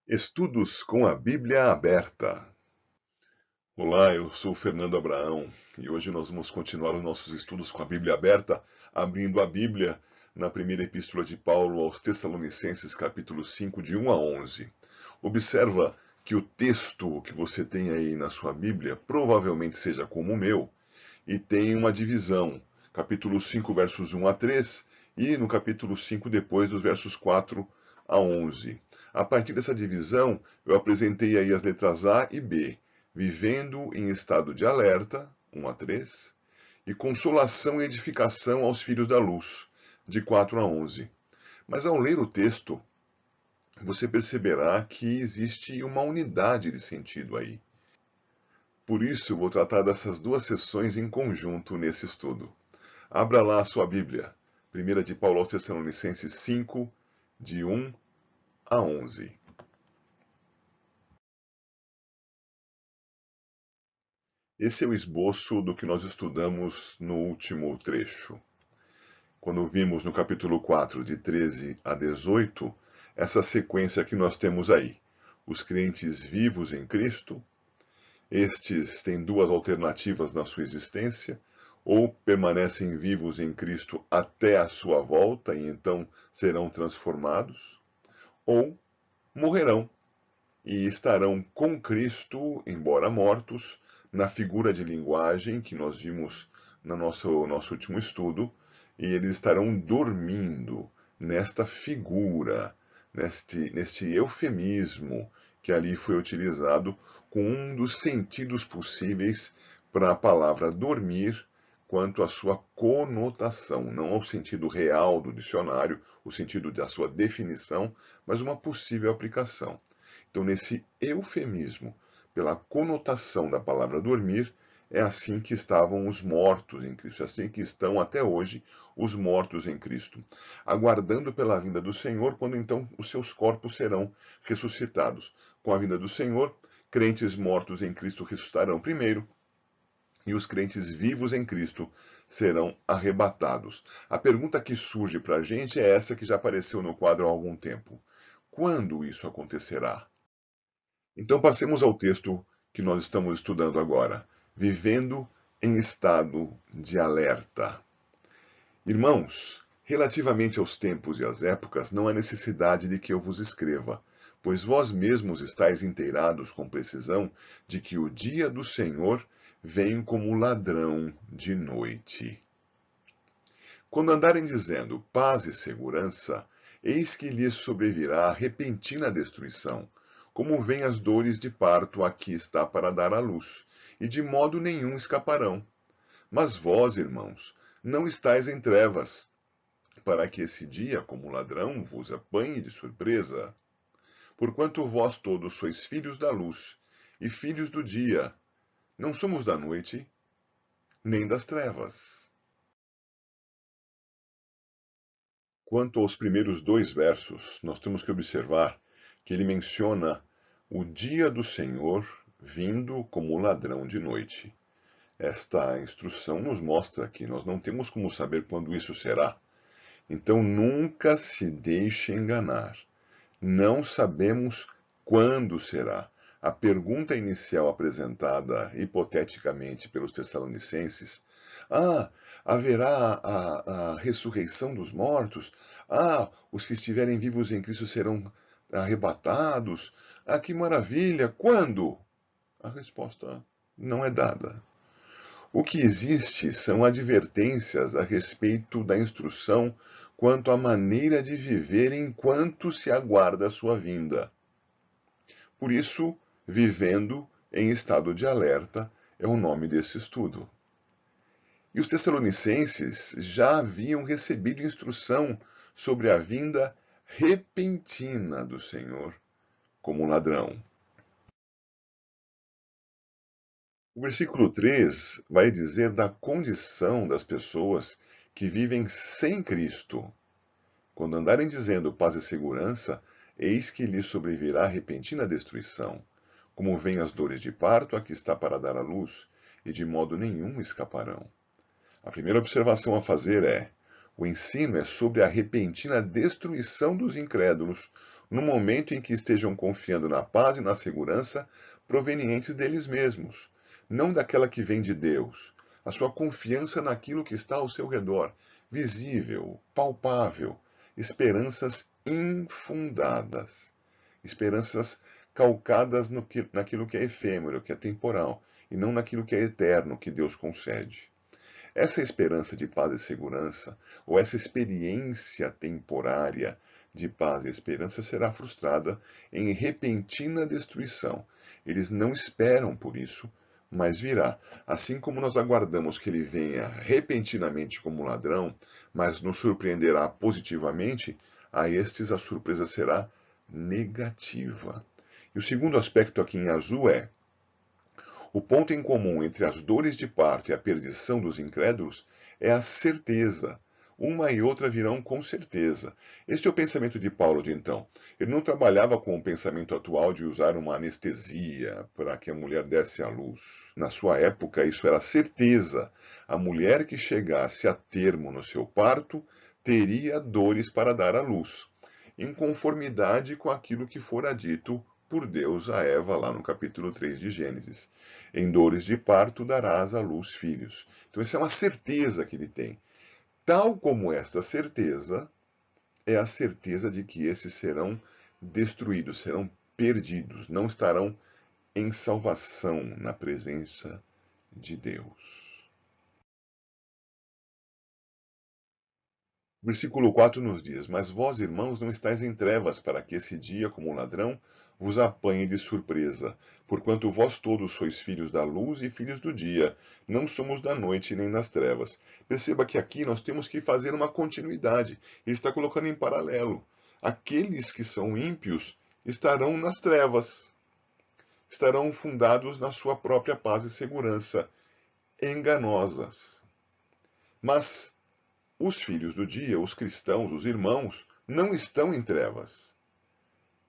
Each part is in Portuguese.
Estudos com a Bíblia aberta. Olá, eu sou Fernando Abraão e hoje nós vamos continuar os nossos estudos com a Bíblia aberta, abrindo a Bíblia na primeira epístola de Paulo aos Tessalonicenses, capítulo 5, de 1 a 11. Observa que o texto que você tem aí na sua Bíblia provavelmente seja como o meu e tem uma divisão, capítulo 5, versos 1 a 3 e no capítulo 5 depois os versos 4 a 11. A partir dessa divisão, eu apresentei aí as letras A e B, vivendo em estado de alerta, 1 a 3, e consolação e edificação aos filhos da luz, de 4 a 11. Mas ao ler o texto, você perceberá que existe uma unidade de sentido aí. Por isso, eu vou tratar dessas duas sessões em conjunto nesse estudo. Abra lá a sua Bíblia, 1 de Paulo aos Tessalonicenses 5, de 1 a 11. Esse é o esboço do que nós estudamos no último trecho. Quando vimos no capítulo 4, de 13 a 18, essa sequência que nós temos aí. Os crentes vivos em Cristo, estes têm duas alternativas na sua existência: ou permanecem vivos em Cristo até a sua volta e então serão transformados, ou morrerão e estarão com Cristo, embora mortos, na figura de linguagem que nós vimos no nosso último estudo, e eles estarão dormindo nesta figura, neste eufemismo que ali foi utilizado com um dos sentidos possíveis para a palavra dormir, quanto à sua conotação, não ao sentido real do dicionário, o sentido da sua definição, mas uma possível aplicação. Então, nesse eufemismo, pela conotação da palavra dormir, é assim que estavam os mortos em Cristo, é assim que estão até hoje os mortos em Cristo, aguardando pela vinda do Senhor, quando então os seus corpos serão ressuscitados. Com a vinda do Senhor, crentes mortos em Cristo ressuscitarão primeiro, e os crentes vivos em Cristo serão arrebatados. A pergunta que surge para a gente é essa que já apareceu no quadro há algum tempo: quando isso acontecerá? Então passemos ao texto que nós estamos estudando agora, vivendo em estado de alerta. Irmãos, relativamente aos tempos e às épocas, não há necessidade de que eu vos escreva, pois vós mesmos estáis inteirados com precisão de que o dia do Senhor vem como ladrão de noite. Quando andarem dizendo paz e segurança, eis que lhes sobrevirá repentina destruição, como vêm as dores de parto a que está para dar à luz, e de modo nenhum escaparão. Mas vós, irmãos, não estáis em trevas, para que esse dia, como ladrão, vos apanhe de surpresa. Porquanto vós todos sois filhos da luz e filhos do dia, não somos da noite, nem das trevas. Quanto aos primeiros dois versos, nós temos que observar que ele menciona o dia do Senhor vindo como ladrão de noite. Esta instrução nos mostra que nós não temos como saber quando isso será. Então nunca se deixe enganar. Não sabemos quando será. A pergunta inicial apresentada hipoteticamente pelos Tessalonicenses: haverá a ressurreição dos mortos? Os que estiverem vivos em Cristo serão arrebatados? Que maravilha! Quando? A resposta não é dada. O que existe são advertências a respeito da instrução quanto à maneira de viver enquanto se aguarda a sua vinda. Por isso, vivendo em estado de alerta é o nome desse estudo. E os Tessalonicenses já haviam recebido instrução sobre a vinda repentina do Senhor como ladrão. O versículo 3 vai dizer da condição das pessoas que vivem sem Cristo. Quando andarem dizendo paz e segurança, eis que lhes sobrevirá repentina destruição, como vêm as dores de parto a que está para dar à luz, e de modo nenhum escaparão. A primeira observação a fazer é: o ensino é sobre a repentina destruição dos incrédulos no momento em que estejam confiando na paz e na segurança provenientes deles mesmos, não daquela que vem de Deus. A sua confiança naquilo que está ao seu redor, visível, palpável, esperanças infundadas, esperanças calcadas naquilo que é efêmero, que é temporal, e não naquilo que é eterno, que Deus concede. Essa esperança de paz e segurança, ou essa experiência temporária de paz e esperança, será frustrada em repentina destruição. Eles não esperam por isso, mas virá. Assim como nós aguardamos que ele venha repentinamente como ladrão, mas nos surpreenderá positivamente, a estes a surpresa será negativa. E o segundo aspecto aqui em azul é: o ponto em comum entre as dores de parto e a perdição dos incrédulos é a certeza. Uma e outra virão com certeza. Este é o pensamento de Paulo de então. Ele não trabalhava com o pensamento atual de usar uma anestesia para que a mulher desse à luz. Na sua época, isso era certeza. A mulher que chegasse a termo no seu parto teria dores para dar à luz, em conformidade com aquilo que fora dito por Deus a Eva lá no capítulo 3 de Gênesis. Em dores de parto darás à luz filhos. Então, essa é uma certeza que ele tem. Tal como esta certeza é a certeza de que esses serão destruídos, serão perdidos, não estarão em salvação na presença de Deus. Versículo 4 nos diz: Mas vós, irmãos, não estáis em trevas, para que esse dia, como um ladrão, vos apanhe de surpresa. Porquanto vós todos sois filhos da luz e filhos do dia, não somos da noite nem das trevas. Perceba que aqui nós temos que fazer uma continuidade. Ele está colocando em paralelo. Aqueles que são ímpios estarão nas trevas, estarão fundados na sua própria paz e segurança, enganosas. Mas os filhos do dia, os cristãos, os irmãos, não estão em trevas.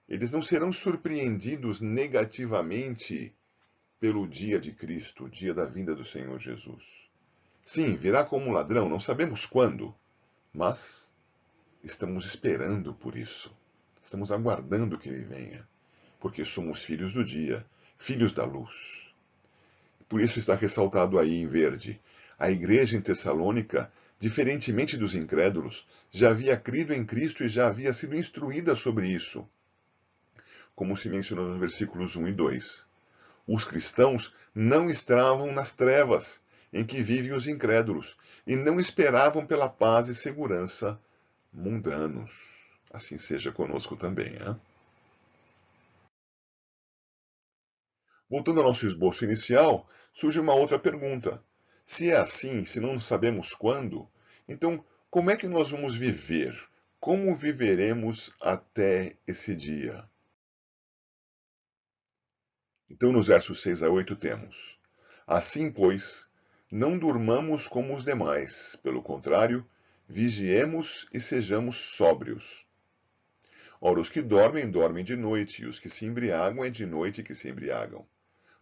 Eles não serão surpreendidos negativamente pelo dia de Cristo, o dia da vinda do Senhor Jesus. Sim, virá como um ladrão, não sabemos quando, mas estamos esperando por isso. Estamos aguardando que ele venha, porque somos filhos do dia, filhos da luz. Por isso está ressaltado aí em verde: a igreja em Tessalônica, diferentemente dos incrédulos, já havia crido em Cristo e já havia sido instruída sobre isso, como se mencionou nos versículos 1 e 2. Os cristãos não estavam nas trevas em que vivem os incrédulos e não esperavam pela paz e segurança mundanos. Assim seja conosco também. Hein? Voltando ao nosso esboço inicial, surge uma outra pergunta. Se é assim, se não sabemos quando, então como é que nós vamos viver? Como viveremos até esse dia? Então, nos versos 6 a 8 temos: Assim, pois, não durmamos como os demais, pelo contrário, vigiemos e sejamos sóbrios. Ora, os que dormem, dormem de noite, e os que se embriagam, é de noite que se embriagam.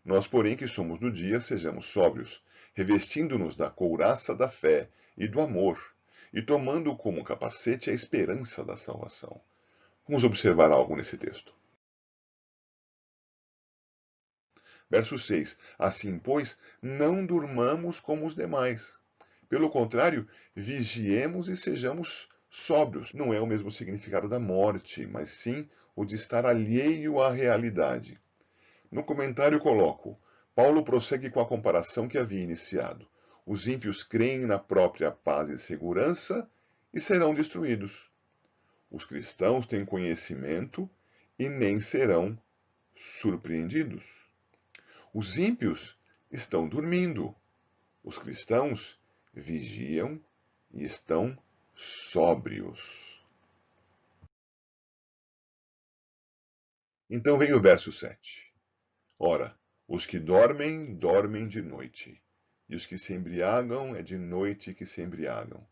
Nós, porém, que somos do dia, sejamos sóbrios, revestindo-nos da couraça da fé e do amor, e tomando como capacete a esperança da salvação. Vamos observar algo nesse texto. Verso 6: Assim, pois, não durmamos como os demais. Pelo contrário, vigiemos e sejamos sóbrios. Não é o mesmo significado da morte, mas sim o de estar alheio à realidade. No comentário coloco: Paulo prossegue com a comparação que havia iniciado. Os ímpios creem na própria paz e segurança e serão destruídos. Os cristãos têm conhecimento e nem serão surpreendidos. Os ímpios estão dormindo. Os cristãos vigiam e estão sóbrios. Então vem o verso 7. Ora, os que dormem, dormem de noite, e os que se embriagam, é de noite que se embriagam.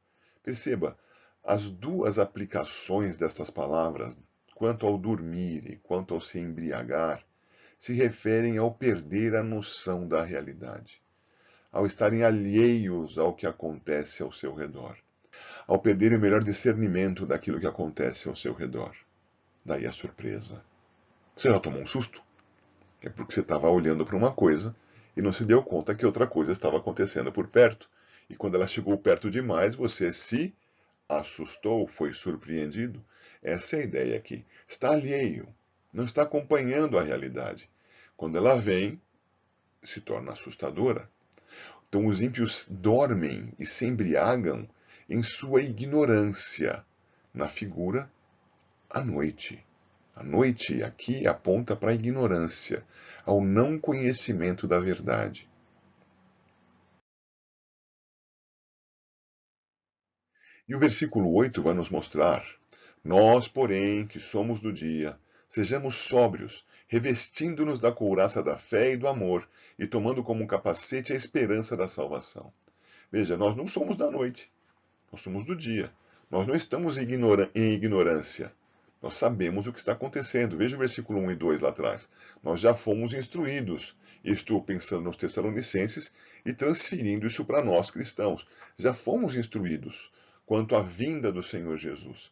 Perceba, as duas aplicações destas palavras, quanto ao dormir e quanto ao se embriagar, se referem ao perder a noção da realidade, ao estarem alheios ao que acontece ao seu redor, ao perderem o melhor discernimento daquilo que acontece ao seu redor. Daí a surpresa. Você já tomou um susto? É porque você estava olhando para uma coisa e não se deu conta que outra coisa estava acontecendo por perto. E quando ela chegou perto demais, você se assustou, foi surpreendido. Essa é a ideia aqui. Está alheio, não está acompanhando a realidade. Quando ela vem, se torna assustadora. Então os ímpios dormem e se embriagam em sua ignorância, na figura à noite. A noite aqui aponta para a ignorância, ao não conhecimento da verdade. E o versículo 8 vai nos mostrar: nós, porém, que somos do dia, sejamos sóbrios, revestindo-nos da couraça da fé e do amor, e tomando como capacete a esperança da salvação. Veja, nós não somos da noite, nós somos do dia. Nós não estamos em ignorância. Nós sabemos o que está acontecendo. Veja o versículo 1 e 2 lá atrás. Nós já fomos instruídos. E estou pensando nos Tessalonicenses e transferindo isso para nós cristãos. Já fomos instruídos quanto à vinda do Senhor Jesus.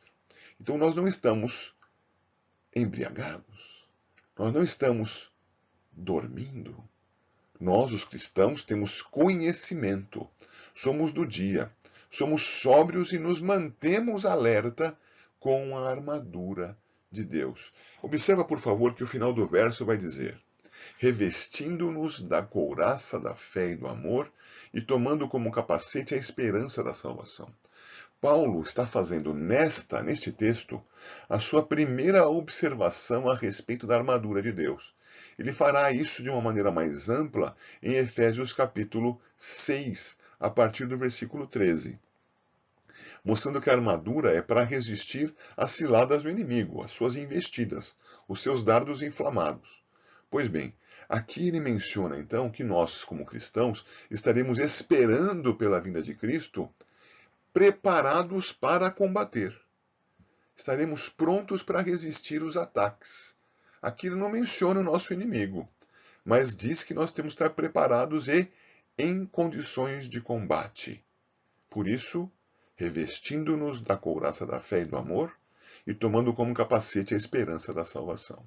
Então nós não estamos embriagados. Nós não estamos dormindo. Nós, os cristãos, temos conhecimento. Somos do dia. Somos sóbrios e nos mantemos alerta com a armadura de Deus. Observa, por favor, que o final do verso vai dizer: revestindo-nos da couraça da fé e do amor e tomando como capacete a esperança da salvação. Paulo está fazendo neste texto a sua primeira observação a respeito da armadura de Deus. Ele fará isso de uma maneira mais ampla em Efésios capítulo 6, a partir do versículo 13, mostrando que a armadura é para resistir às ciladas do inimigo, às suas investidas, os seus dardos inflamados. Pois bem, aqui ele menciona então que nós, como cristãos, estaremos esperando pela vinda de Cristo, preparados para combater. Estaremos prontos para resistir os ataques. Aqui ele não menciona o nosso inimigo, mas diz que nós temos que estar preparados e em condições de combate. Por isso, revestindo-nos da couraça da fé e do amor e tomando como capacete a esperança da salvação.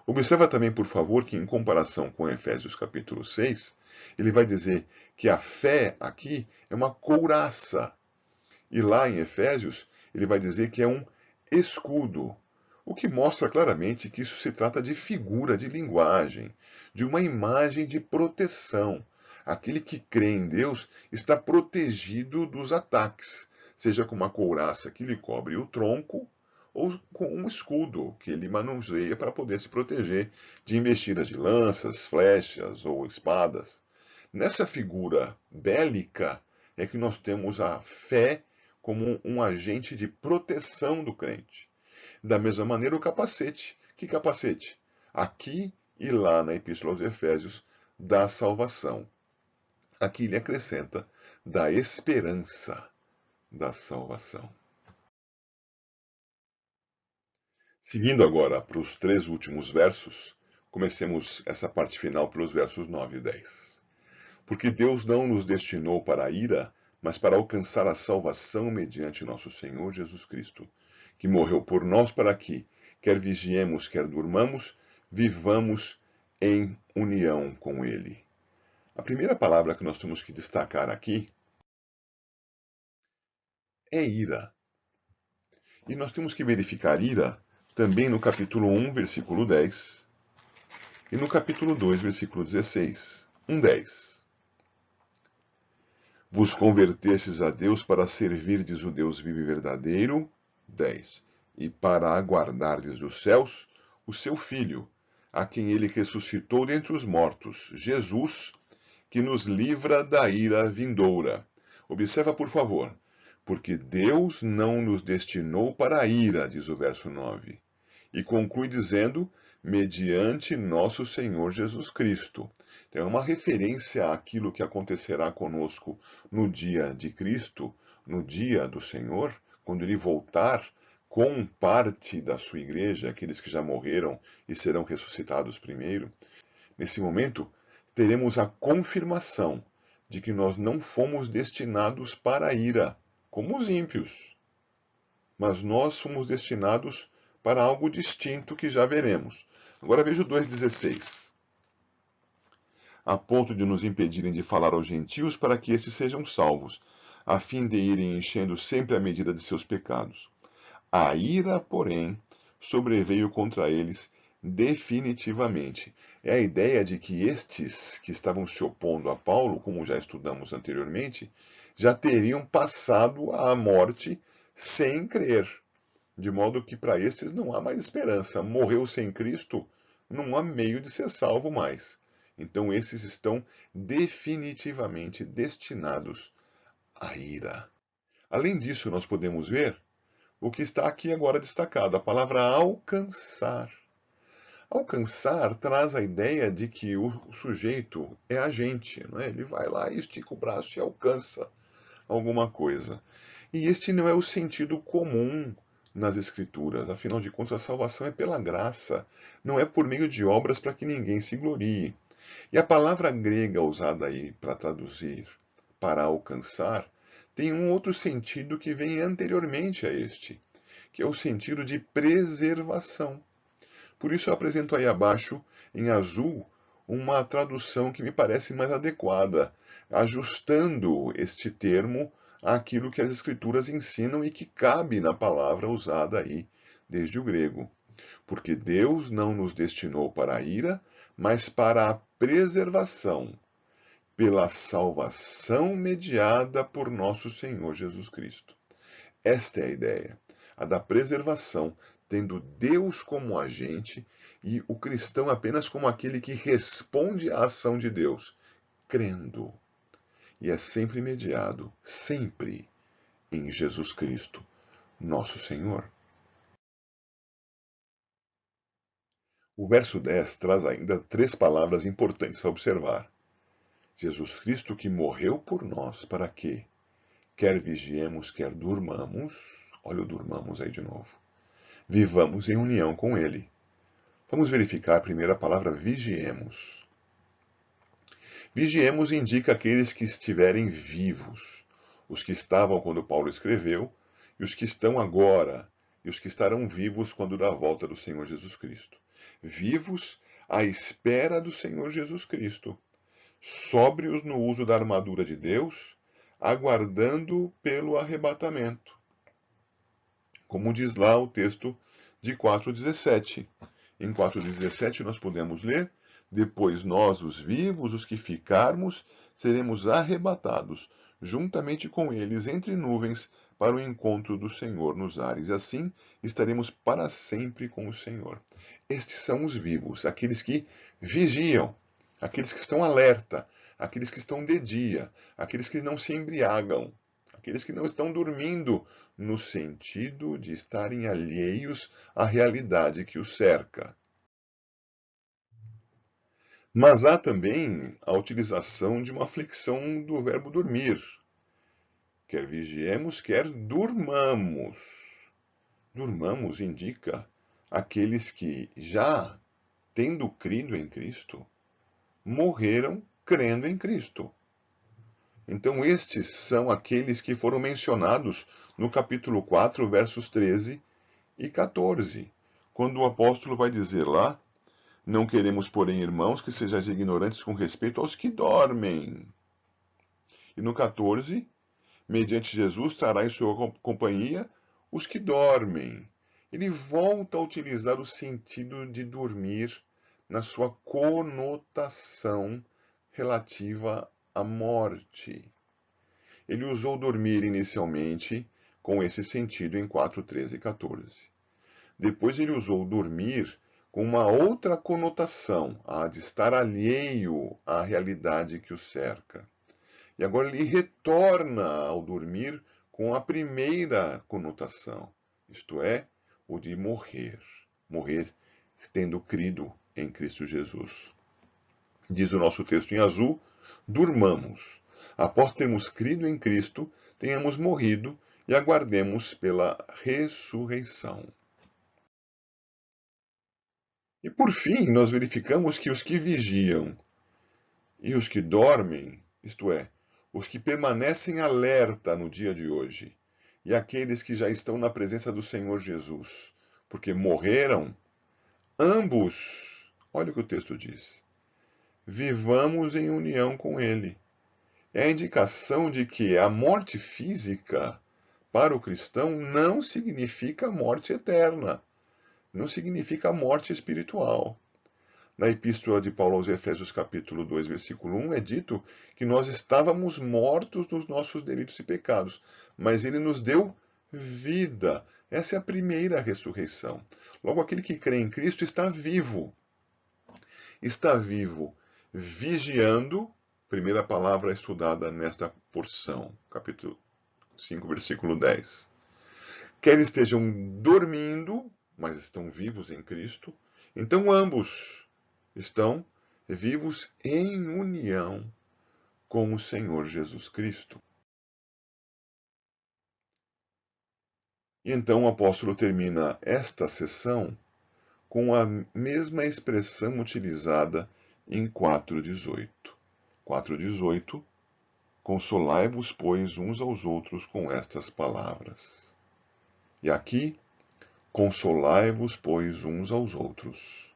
Observa também, por favor, que em comparação com Efésios capítulo 6, ele vai dizer que a fé aqui é uma couraça. E lá em Efésios, ele vai dizer que é um escudo, o que mostra claramente que isso se trata de figura de linguagem, de uma imagem de proteção. Aquele que crê em Deus está protegido dos ataques, seja com uma couraça que lhe cobre o tronco, ou com um escudo que ele manuseia para poder se proteger de investidas de lanças, flechas ou espadas. Nessa figura bélica é que nós temos a fé como um agente de proteção do crente. Da mesma maneira, o capacete. Que capacete? Aqui e lá na Epístola aos Efésios, da salvação. Aqui ele acrescenta da esperança da salvação. Seguindo agora para os 3 últimos versos, comecemos essa parte final pelos versos 9 e 10. Porque Deus não nos destinou para a ira, mas para alcançar a salvação mediante nosso Senhor Jesus Cristo, que morreu por nós para que, quer vigiemos, quer durmamos, vivamos em união com Ele. A primeira palavra que nós temos que destacar aqui é ira. E nós temos que verificar ira também no capítulo 1, versículo 10, e no capítulo 2, versículo 16. 1:10. Vos convertestes a Deus para servirdes o Deus vivo e verdadeiro. 10. E para aguardardes dos céus o seu Filho, a quem ele ressuscitou dentre os mortos, Jesus, que nos livra da ira vindoura. Observa, por favor, porque Deus não nos destinou para a ira, diz o verso 9. E conclui dizendo, mediante nosso Senhor Jesus Cristo. Então, é uma referência àquilo que acontecerá conosco no dia de Cristo, no dia do Senhor, quando ele voltar com parte da sua igreja, aqueles que já morreram e serão ressuscitados primeiro. Nesse momento, teremos a confirmação de que nós não fomos destinados para a ira, como os ímpios, mas nós fomos destinados para algo distinto que já veremos. Agora veja o 2,16. A ponto de nos impedirem de falar aos gentios para que esses sejam salvos, a fim de irem enchendo sempre a medida de seus pecados. A ira, porém, sobreveio contra eles definitivamente. É a ideia de que estes que estavam se opondo a Paulo, como já estudamos anteriormente, já teriam passado à morte sem crer. De modo que para estes não há mais esperança. Morreu sem Cristo, não há meio de ser salvo mais. Então esses estão definitivamente destinados à ira. Além disso, nós podemos ver o que está aqui agora destacado, a palavra alcançar. Alcançar traz a ideia de que o sujeito é agente, não é? Ele vai lá e estica o braço e alcança alguma coisa. E este não é o sentido comum nas Escrituras. Afinal de contas, a salvação é pela graça, não é por meio de obras para que ninguém se glorie. E a palavra grega usada aí para traduzir para alcançar tem um outro sentido que vem anteriormente a este, que é o sentido de preservação. Por isso eu apresento aí abaixo, em azul, uma tradução que me parece mais adequada, ajustando este termo àquilo que as Escrituras ensinam e que cabe na palavra usada aí desde o grego. Porque Deus não nos destinou para a ira, mas para a preservação, pela salvação mediada por nosso Senhor Jesus Cristo. Esta é a ideia, a da preservação, tendo Deus como agente e o cristão apenas como aquele que responde à ação de Deus, crendo. E é sempre mediado, sempre, em Jesus Cristo, nosso Senhor. O verso 10 traz ainda 3 palavras importantes a observar. Jesus Cristo que morreu por nós, para que, quer vigiemos, quer durmamos, olha o durmamos aí de novo, vivamos em união com Ele. Vamos verificar primeiro a palavra vigiemos. Vigiemos indica aqueles que estiverem vivos, os que estavam quando Paulo escreveu, e os que estão agora, e os que estarão vivos quando da volta do Senhor Jesus Cristo. Vivos à espera do Senhor Jesus Cristo, sóbrios no uso da armadura de Deus, aguardando pelo arrebatamento. Como diz lá o texto de 4,17. Em 4,17 nós podemos ler: depois nós, os vivos, os que ficarmos, seremos arrebatados, juntamente com eles entre nuvens, para o encontro do Senhor nos ares. E assim estaremos para sempre com o Senhor. Estes são os vivos, aqueles que vigiam, aqueles que estão alerta, aqueles que estão de dia, aqueles que não se embriagam, aqueles que não estão dormindo, no sentido de estarem alheios à realidade que os cerca. Mas há também a utilização de uma flexão do verbo dormir. Quer vigiemos, quer durmamos. Durmamos indica aqueles que, já tendo crido em Cristo, morreram crendo em Cristo. Então, estes são aqueles que foram mencionados no capítulo 4, versos 13 e 14, quando o apóstolo vai dizer lá: não queremos, porém, irmãos, que sejais ignorantes com respeito aos que dormem. E no 14, mediante Jesus trará em sua companhia os que dormem. Ele volta a utilizar o sentido de dormir na sua conotação relativa à morte. Ele usou dormir inicialmente com esse sentido em 4, 13 e 14. Depois ele usou dormir com uma outra conotação, a de estar alheio à realidade que o cerca. E agora ele retorna ao dormir com a primeira conotação, isto é, o de morrer. Morrer tendo crido em Cristo Jesus. Diz o nosso texto em azul: durmamos. Após termos crido em Cristo, tenhamos morrido e aguardemos pela ressurreição. E por fim, nós verificamos que os que vigiam e os que dormem, isto é, os que permanecem alerta no dia de hoje, e aqueles que já estão na presença do Senhor Jesus, porque morreram, ambos, olha o que o texto diz, vivamos em união com ele. É a indicação de que a morte física, para o cristão, não significa morte eterna, não significa morte espiritual. Na Epístola de Paulo aos Efésios, capítulo 2, versículo 1, é dito que nós estávamos mortos nos nossos delitos e pecados, mas ele nos deu vida. Essa é a primeira ressurreição. Logo, aquele que crê em Cristo está vivo. Está vivo, vigiando, primeira palavra estudada nesta porção, capítulo 5, versículo 10. Quer estejam dormindo, mas estão vivos em Cristo, então ambos estão vivos em união com o Senhor Jesus Cristo. E então o apóstolo termina esta sessão com a mesma expressão utilizada em 4,18. 4,18: Consolai-vos, pois, uns aos outros com estas palavras. E aqui, consolai-vos, pois, uns aos outros,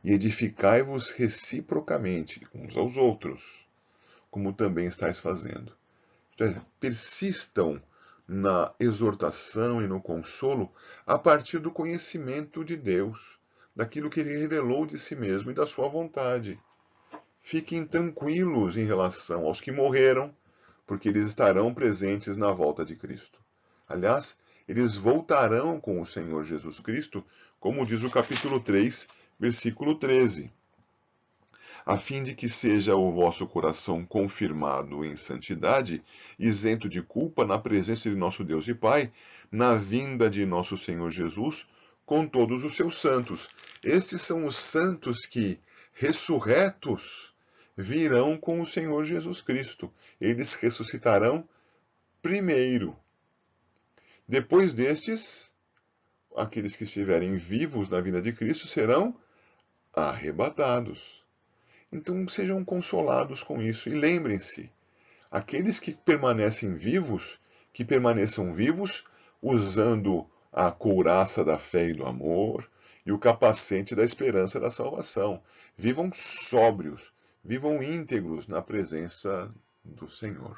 e edificai-vos reciprocamente uns aos outros, como também estáis fazendo. Persistam na exortação e no consolo a partir do conhecimento de Deus, daquilo que Ele revelou de si mesmo e da sua vontade. Fiquem tranquilos em relação aos que morreram, porque eles estarão presentes na volta de Cristo. Aliás, eles voltarão com o Senhor Jesus Cristo, como diz o capítulo 3, versículo 13. A fim de que seja o vosso coração confirmado em santidade, isento de culpa na presença de nosso Deus e Pai, na vinda de nosso Senhor Jesus, com todos os seus santos. Estes são os santos que, ressurretos, virão com o Senhor Jesus Cristo. Eles ressuscitarão primeiro. Depois destes, aqueles que estiverem vivos na vinda de Cristo serão arrebatados. Então sejam consolados com isso e lembrem-se, aqueles que permanecem vivos, que permaneçam vivos usando a couraça da fé e do amor e o capacete da esperança da salvação. Vivam sóbrios, vivam íntegros na presença do Senhor.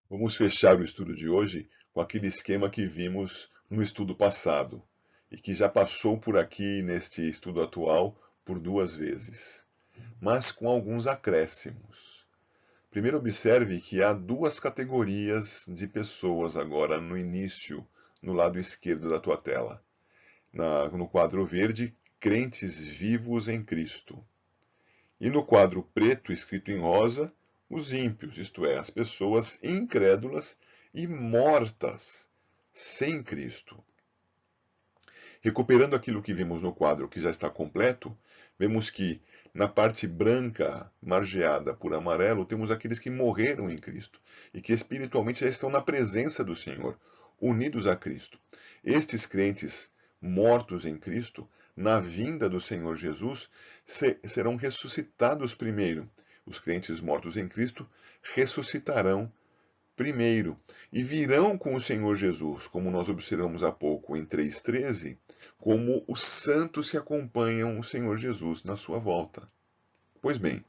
Vamos fechar o estudo de hoje com aquele esquema que vimos no estudo passado e que já passou por aqui neste estudo atual por 2 vezes, mas com alguns acréscimos. Primeiro, observe que há 2 categorias de pessoas agora no início, no lado esquerdo da tua tela. No quadro verde, crentes vivos em Cristo. E no quadro preto, escrito em rosa, os ímpios, isto é, as pessoas incrédulas e mortas sem Cristo. Recuperando aquilo que vimos no quadro que já está completo, vemos que na parte branca, margeada por amarelo, temos aqueles que morreram em Cristo e que espiritualmente já estão na presença do Senhor, unidos a Cristo. Estes crentes mortos em Cristo, na vinda do Senhor Jesus, serão ressuscitados primeiro. Os crentes mortos em Cristo ressuscitarão primeiro e virão com o Senhor Jesus, como nós observamos há pouco em 3,13, como os santos que acompanham o Senhor Jesus na sua volta. Pois bem,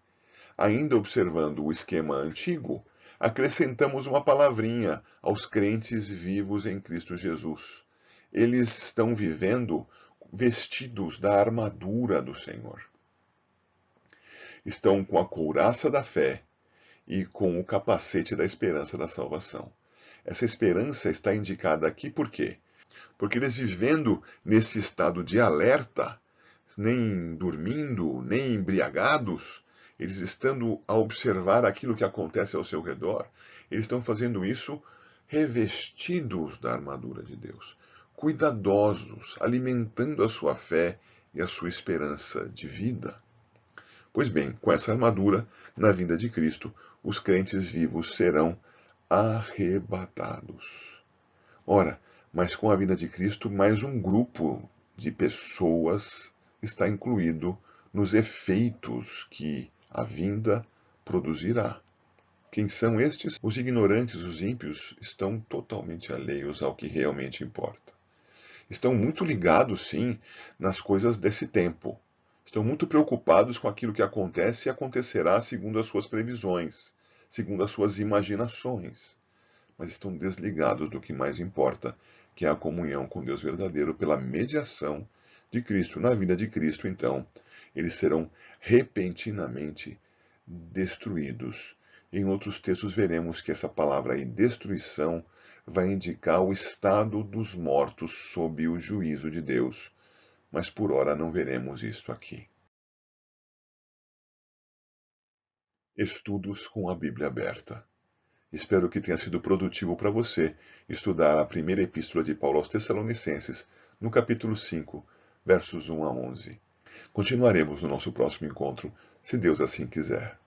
ainda observando o esquema antigo, acrescentamos uma palavrinha aos crentes vivos em Cristo Jesus. Eles estão vivendo vestidos da armadura do Senhor. Estão com a couraça da fé e com o capacete da esperança da salvação. Essa esperança está indicada aqui por quê? Porque eles vivendo nesse estado de alerta, nem dormindo, nem embriagados, eles estando a observar aquilo que acontece ao seu redor, eles estão fazendo isso revestidos da armadura de Deus, cuidadosos, alimentando a sua fé e a sua esperança de vida. Pois bem, com essa armadura, na vinda de Cristo, os crentes vivos serão arrebatados. Ora, mas com a vinda de Cristo, mais um grupo de pessoas está incluído nos efeitos que a vinda produzirá. Quem são estes? Os ignorantes, os ímpios, estão totalmente alheios ao que realmente importa. Estão muito ligados, sim, nas coisas desse tempo. Estão muito preocupados com aquilo que acontece e acontecerá segundo as suas previsões, segundo as suas imaginações. Mas estão desligados do que mais importa, que é a comunhão com Deus verdadeiro pela mediação de Cristo. Na vida de Cristo, então, eles serão repentinamente destruídos. Em outros textos veremos que essa palavra aí, destruição, vai indicar o estado dos mortos sob o juízo de Deus. Mas por ora não veremos isto aqui. Estudos com a Bíblia aberta. Espero que tenha sido produtivo para você estudar a primeira epístola de Paulo aos Tessalonicenses, no capítulo 5, versos 1 a 11. Continuaremos no nosso próximo encontro, se Deus assim quiser.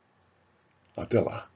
Até lá.